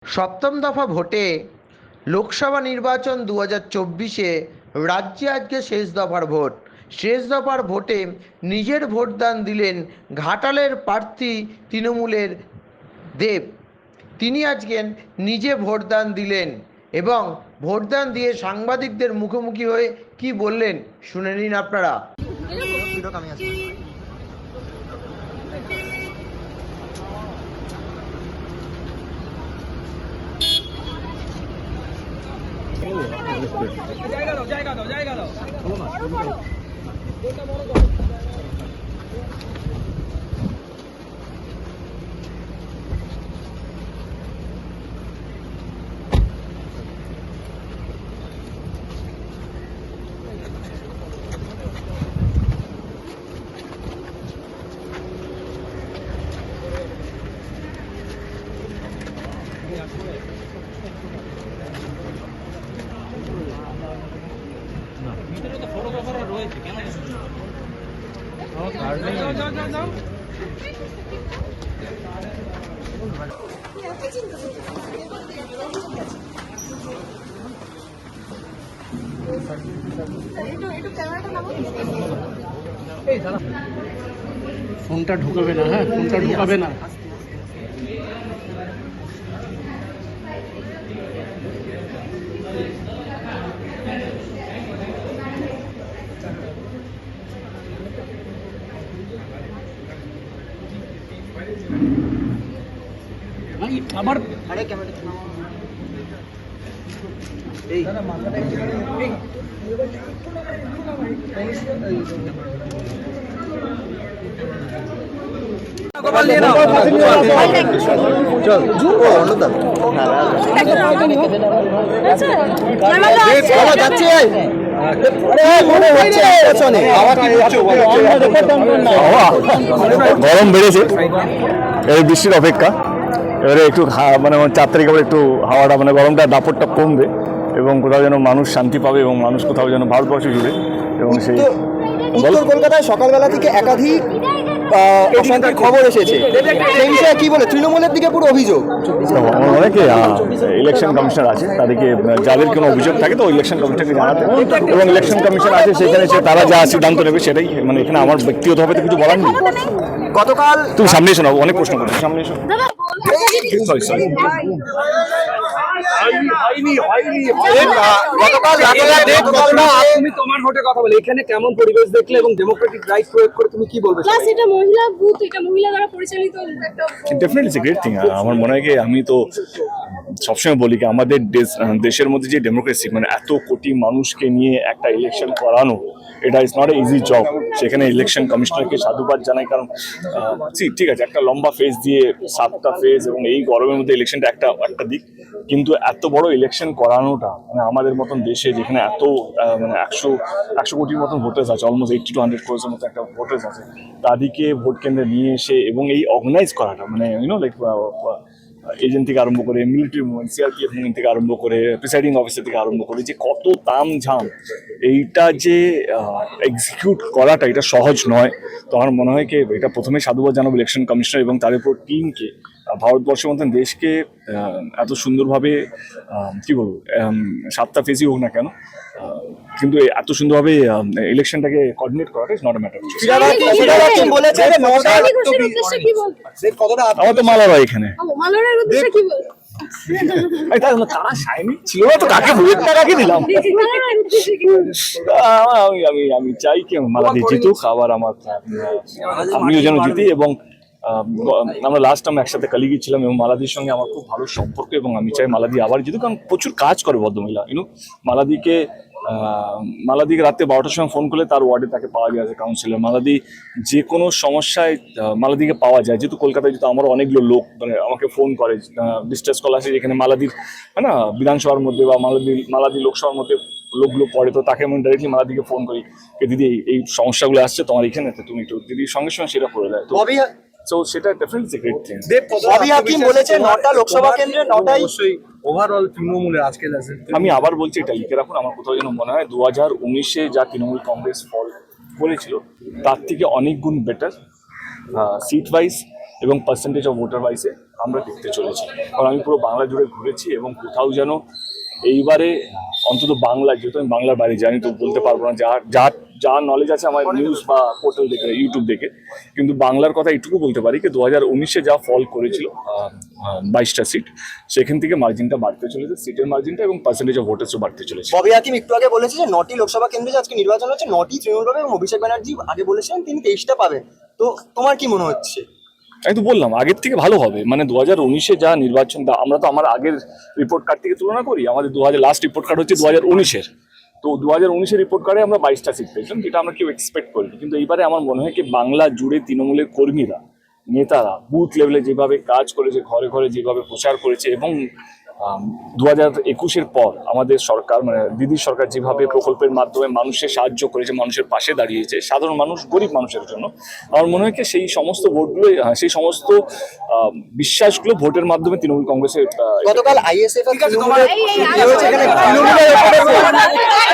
সপ্তম দফা ভোটে লোকসভা নির্বাচন 2024-এ রাজ্যে আজকে শেষ দফার ভোট। শেষ দফার ভোটে নিজের ভোটদান দিলেন ঘাটালের প্রার্থী তৃণমূলের দেব। তিনি আজকে নিজে ভোটদান দিলেন এবং ভোটদান দিয়ে সাংবাদিকদের মুখোমুখি হয়ে কি বললেন শুনে নিন আপনারা। জায়গা দাও ভিতরে তো ফটোগ্রাফার রয়েছে, কেন যাও ফোনটা ঢুকাবে না, হ্যাঁ ফোনটা ঢুকাবে না। আবার আরে ক্যামেরা এই দাদা মাথাটা এই গোপাল নিয়ে নাও চল ও অনুদা আচ্ছা চলো যাচ্ছে আরে মনে হচ্ছে পেছনে হাওয়া কি হচ্ছে গরম বেড়েছে, এই বৃষ্টির অপেক্ষা। এবারে একটু মানে 4 তারিখ আবার একটু হাওয়াটা মানে গরমটা দাপটটা কমবে এবং কোথাও যেন মানুষ শান্তি পাবে এবং মানুষ কোথাও যেন ভারতবর্ষ জুড়ে এবং সেই উত্তর কলকাতায় সকালবেলা থেকে একাধিক অশান্তির খবর এসেছে, সেই বিষয়ে কি বলে? তৃণমূলের দিকে পুরো অভিযোগ। অনেকে ইলেকশন কমিশনার আছে, তাদেরকে যাদের কোনো অভিযোগ থাকে তো ইলেকশন কমিশনকে জানাতে, এবং ইলেকশন কমিশন আছে সেখানে তারা যা সিদ্ধান্ত নেবে সেটাই, মানে এখানে আমার ব্যক্তিগতভাবে তো কিছু বলার নেই। গতকাল তুমি সামনে এসো না, অনেক প্রশ্ন করছো, সামনে এসো। সরি তুমি তোমার ভোটে কথা বলে এখানে কেমন পরিবেশ দেখলে এবং ডেমোক্রেটিক রাইট প্রয়োগ করে তুমি কি বলবে? প্লাস এটা মহিলা বুথ, এটা মহিলা দ্বারা পরিচালিত একটা ডেফিনেটলি গ্রেট থিং। আমার মনে হয় কি, আমি তো সবসময় বলি কি, আমাদের দেশের মধ্যে যে ডেমোক্রেসি, মানে এত কোটি মানুষকে নিয়ে একটা ইলেকশন করানো, এটা is not a easy job. সেখানে ইলেকশন কমিশনারকে সাধুবাদ জানাই, কারণ ঠিক আছে একটা লম্বা ফেজ দিয়ে 7টা ফেজ এবং এই গরমের মধ্যে ইলেকশনটা একটা দিক, কিন্তু এত বড় ইলেকশন করানোটা মানে আমাদের মতন দেশে যেখানে এত মানে 100 কোটির মতন ভোটার্স আছে, অলমোস্ট 80 to 100 crores মতো একটা ভোটার্স আছে, তাদেরকে ভোট কেন্দ্রে নিয়ে এসে এবং এই অর্গানাইজ করাটা, মানে লাইক এজেন্ট থেকে আরম্ভ করে মিলিটারি মুভমেন্ট, সিআরপিএফ মুভমেন্ট থেকে আরম্ভ করে প্রিসাইডিং অফিসার থেকে আরম্ভ করে যে কত তামঝাম, এইটা যে এক্সিকিউট করাটা এটা সহজ নয়। তো আমার মনে হয় কি, এটা প্রথমে সাধুবাদ জানাবো ইলেকশন কমিশনার এবং তার উপর টিমকে, ভারতবর্ষের মতন দেশকে এত সুন্দরভাবে কি বলবো 7টা ফেজই হোক না কেন, কিন্তু এত সুন্দরভাবে ইলেকশনটাকে কোঅর্ডিনেট করাটা ইজ নট এ ম্যাটার। আমার তো মালা রয় এখানে মালারের উদ্দেশ্যে কি বল? তারা শাইনি ছিল না তো কাকে ভোটটা কাকে দিলাম। আমি চাই কি মালাদি জিতুক, আবার আমিও যেন জিতি, এবং আমরা লাস্ট টাইম একসাথে কালিগি ছিলাম এবং মালাদির সঙ্গে আমার খুব ভালো সম্পর্ক, এবং আমি চাই মালাদি আবার জিতুক, কারণ প্রচুর কাজ করে ভদ্রমহিলা। মালাদিকে রাতে 12টার সময় ফোন করলে তার ওয়ার্ডে তাকে পাওয়া যায়, কাউন্সিলর মালাদি যে কোনো সমস্যায় মালাদিকে পাওয়া যায়। যেহেতু কলকাতায় যেহেতু আমার অনেকগুলো লোক মানে আমাকে ফোন করে, ডিস্ট্রেস কল আসে যেখানে মালাদির হ্যাঁ না বিধানসভার মধ্যে বা মালাদি লোকসভার মধ্যে লোকগুলো পড়ে, তো তাকে আমি ডাইরেক্টলি মালাদিকে ফোন করি, দিদি এই সমস্যাগুলো আসছে তোমার এখানে, তুমি একটু দিদির সঙ্গে সঙ্গে সেটা করে দেয়। তো সেটা ডেফিনেটলি গ্রেট থিং। ববি হাকিম বলেছে 9টা লোকসভা কেন্দ্রে 9টাই ওভারঅল তৃণমূলের আজকে আমি আবার বলছি, এটা লিখে রাখুন, আমার কোথাও যেন মনে হয় 2019-এ যা তৃণমূল কংগ্রেস ফল করেছিল তার থেকে অনেক গুণ বেটার সিট ওয়াইজ এবং পার্সেন্টেজ অফ ভোটার ওয়াইসে আমরা দেখতে চলেছি। কারণ আমি পুরো বাংলা জুড়ে ঘুরেছি এবং কোথাও যেন এইবারে অন্তত বাংলা, যেহেতু আমি বাংলার বাইরে জানি তো বলতে পারবো না, যা নলেজ আছে আমার নিউজ বা পোর্টাল দেখে, ইউটিউব দেখে, কিন্তু বাংলার কথা এইটুকু বলতে পারি কি 2019-এ যা ফল করেছিল 22টা সিট, সেখান থেকে মার্জিনটা বাড়তে চলেছে, সিটের মার্জিনটা এবং পার্সেন্টেজ অফ ভোটার্সও বাড়তে চলেছে। ববি হাকিম একটু আগে বলেছে যে 9টি লোকসভা কেন্দ্রে যে আজকে নির্বাচন হচ্ছে 9টি তৃণমূল পাবে এবং অভিষেক ব্যানার্জি আগে বলেছিলেন তিনি 23টা পাবেন। তো তোমার কি মনে হচ্ছে? আমি তো বললাম আগের থেকে ভালো হবে, মানে 2019-এ যা নির্বাচন, আমরা তো আমার আগের রিপোর্ট কার্ড থেকে তুলনা করি, আমাদের লাস্ট রিপোর্ট কার্ড হচ্ছে 2019-এর, তো 2019-এর রিপোর্ট কার্ডে আমরা 22টা সিট পেয়েছিলাম, যেটা আমরা কেউ এক্সপেক্ট করিনি। কিন্তু এইবারে আমার মনে হয় কি বাংলা জুড়ে তৃণমূলের কর্মীরা, নেতারা বুথ লেভেলে যেভাবে কাজ করেছে, ঘরে ঘরে যেভাবে প্রচার করেছে, এবং 2021-এর পর আমাদের সরকার, মানে দিদির সরকার যেভাবে প্রকল্পের মাধ্যমে মানুষের সাহায্য করেছে, মানুষের পাশে দাঁড়িয়েছে, সাধারণ মানুষ, গরিব মানুষের জন্য, আমার মনে হয় কি সেই সমস্ত ভোটগুলো, সেই সমস্ত বিশ্বাসগুলো ভোটের মাধ্যমে তৃণমূল কংগ্রেসের গতকাল আইএসএফ আর তৃণমূলের ইয়ে হয়েছে, এখানে তৃণমূলের